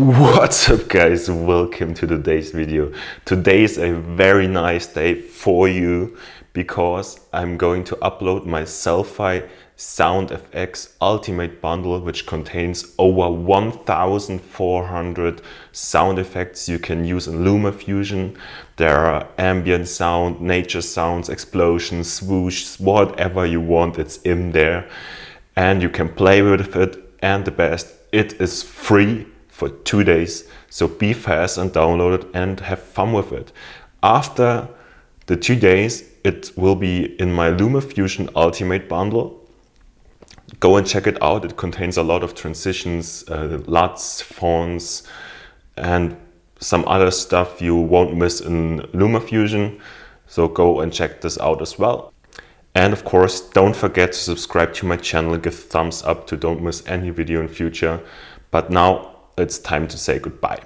What's up guys, welcome to today's video. Today is a very nice day for you because I'm going to upload my Selfie Sound FX Ultimate Bundle, which contains over 1,400 sound effects you can use in Lumafusion. There are ambient sound, nature sounds, explosions, swoosh, whatever you want, it's in there. And you can play with it, and the best, it is free for 2 days, so be fast and download it and have fun with it. After the 2 days, it will be in my Lumafusion Ultimate Bundle. Go and check it out. It contains a lot of transitions, LUTs, fonts, and some other stuff you won't miss in Lumafusion. So go and check this out as well. And of course, don't forget to subscribe to my channel, give thumbs up to don't miss any video in future. But now it's time to say goodbye.